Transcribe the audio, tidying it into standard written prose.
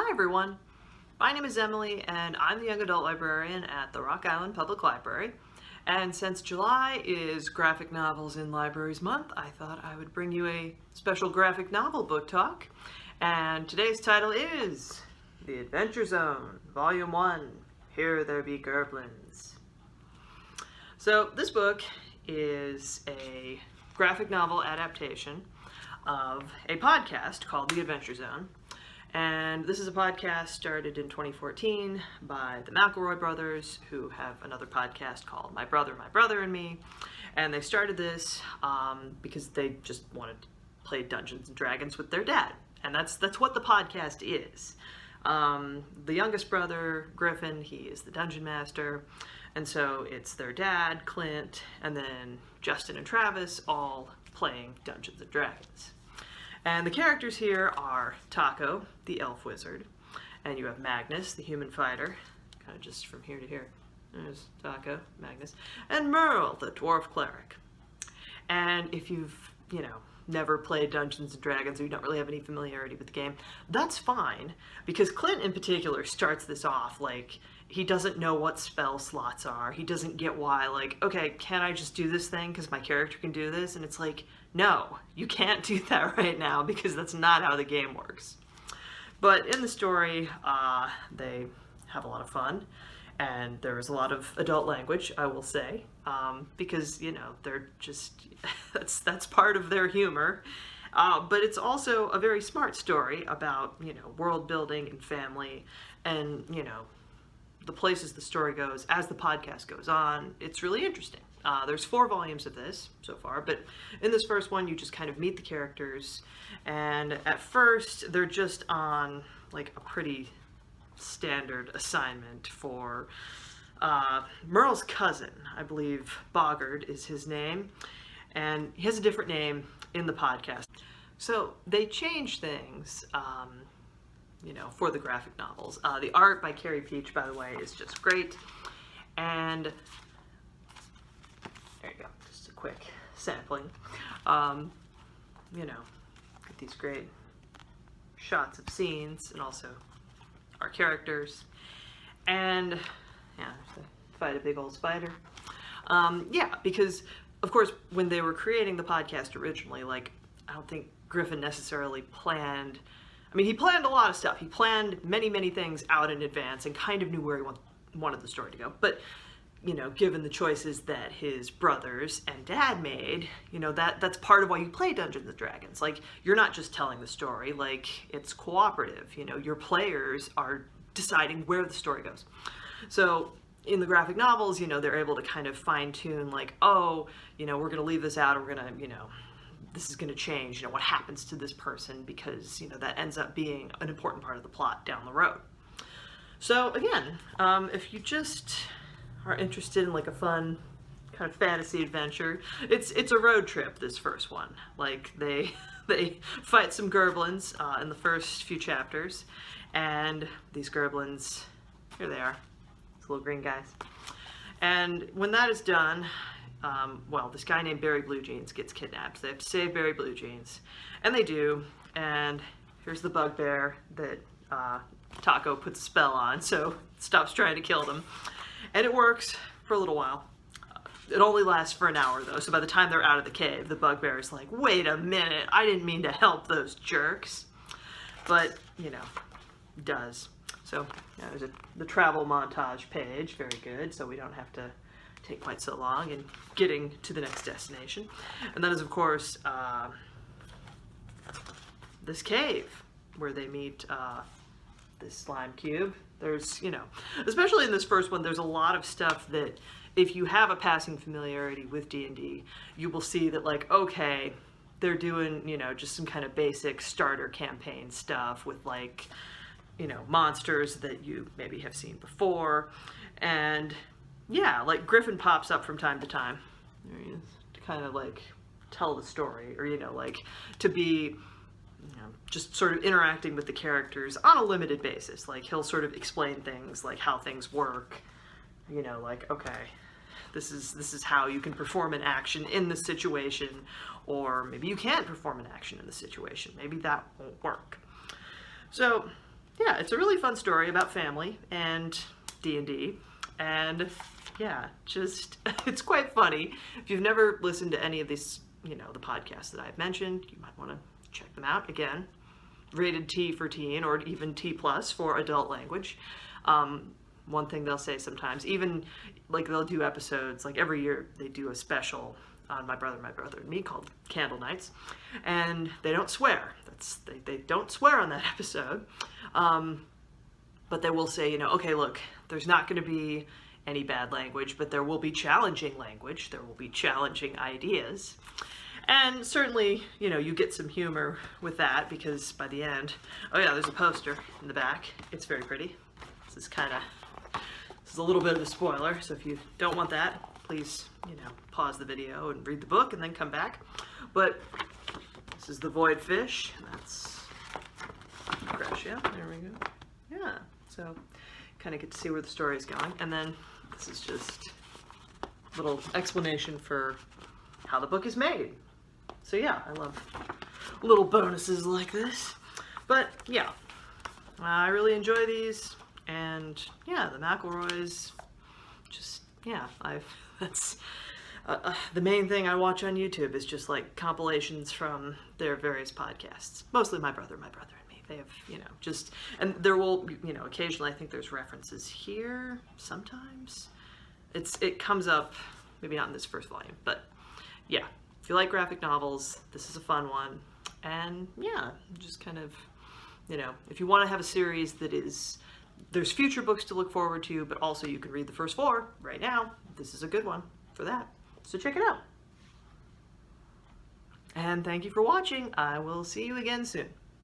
Hi everyone, my name is Emily and I'm the Young Adult Librarian at the Rock Island Public Library. And since July is Graphic Novels in Libraries Month, I thought I would bring you a special graphic novel book talk. And today's title is The Adventure Zone, Volume 1, Here There Be Gerblins. So this book is a graphic novel adaptation of a podcast called The Adventure Zone. And this is a podcast started in 2014 by the McElroy brothers, who have another podcast called My Brother, and Me. And they started this because they just wanted to play Dungeons and Dragons with their dad. And that's what the podcast is. The youngest brother, Griffin, he is the dungeon master. And so it's their dad, Clint, and then Justin and Travis all playing Dungeons and Dragons. And the characters here are Taco, the elf wizard, and you have Magnus, the human fighter, kind of just from here to here. There's Taco, Magnus, and Merle, the dwarf cleric. And if you've, never played Dungeons and Dragons or you don't really have any familiarity with the game, that's fine, because Clint in particular starts this off like he doesn't know what spell slots are. He doesn't get why, like, okay, can I just do this thing because my character can do this? And it's like, no, you can't do that right now because that's not how the game works. But in the story, they have a lot of fun, and there is a lot of adult language, I will say, because, they're just, that's part of their humor. But it's also a very smart story about, world building and family and, the places the story goes as the podcast goes on. It's really interesting. There's 4 volumes of this so far, but in this first one you just kind of meet the characters, and at first they're just on like a pretty standard assignment for Merle's cousin. I believe Boggart is his name, and he has a different name in the podcast. So they change things for the graphic novels. The art by Carrie Peach, by the way, is just great. And there you go, just a quick sampling. Get these great shots of scenes and also our characters. And yeah, fight a big old spider. Because of course when they were creating the podcast originally, I don't think Griffin necessarily planned. He planned a lot of stuff. He planned many things out in advance and kind of knew where he wanted the story to go. But, given the choices that his brothers and dad made, that's part of why you play Dungeons and Dragons. You're not just telling the story, it's cooperative. Your players are deciding where the story goes. So in the graphic novels, they're able to kind of fine tune, we're going to leave this out, or we're going to, this is going to change, what happens to this person, because, that ends up being an important part of the plot down the road. So again, if you just are interested in a fun kind of fantasy adventure, it's a road trip, this first one. They fight some gerblins in the first few chapters, and these gerblins, here they are, these little green guys. And when that is done, this guy named Barry Blue Jeans gets kidnapped. So they have to save Barry Blue Jeans. And they do. And here's the bugbear that Taco puts a spell on, so it stops trying to kill them. And it works for a little while. It only lasts for an hour, though. So by the time they're out of the cave, the bugbear is like, wait a minute, I didn't mean to help those jerks. But, does. So there's the travel montage page. Very good. So we don't have to take quite so long in getting to the next destination. And that is, of course, this cave where they meet this slime cube. There's, especially in this first one, there's a lot of stuff that if you have a passing familiarity with D&D, you will see that, okay, they're doing, just some kind of basic starter campaign stuff with, monsters that you maybe have seen before. And yeah, Griffin pops up from time to time. There he is, to kind of tell the story, or to be just sort of interacting with the characters on a limited basis. He'll sort of explain things, how things work, okay, this is how you can perform an action in this situation, or maybe you can't perform an action in the situation, maybe that won't work. So yeah, it's a really fun story about family and D&D, and yeah, just it's quite funny. If you've never listened to any of these, the podcasts that I've mentioned, you might want to check them out. Again, rated T for teen, or even T plus for adult language. One thing they'll say sometimes, even like they'll do episodes, like every year they do a special on My Brother and Me called Candle Nights, and they don't swear. They don't swear on that episode, but they will say, okay, look, there's not going to be any bad language, but there will be challenging language. There will be challenging ideas. And certainly, you get some humor with that, because by the end, oh yeah, there's a poster in the back. It's very pretty. This is a little bit of a spoiler, so if you don't want that, please, pause the video and read the book and then come back. But this is the Void Fish. That's Crash, yeah, there we go. Yeah, so kind of get to see where the story is going. And then this is just a little explanation for how the book is made. So yeah, I love little bonuses like this. But yeah, I really enjoy these. And yeah, the McElroys, just, yeah, that's the main thing I watch on YouTube is just like compilations from their various podcasts. Mostly My Brother and Me. They have, just, and there will, occasionally I think there's references here sometimes. It comes up, maybe not in this first volume, but yeah, if you like graphic novels, this is a fun one. And yeah, just kind of, if you want to have a series that is, there's future books to look forward to, but also you can read the first 4 right now. This is a good one for that. So check it out. And thank you for watching. I will see you again soon.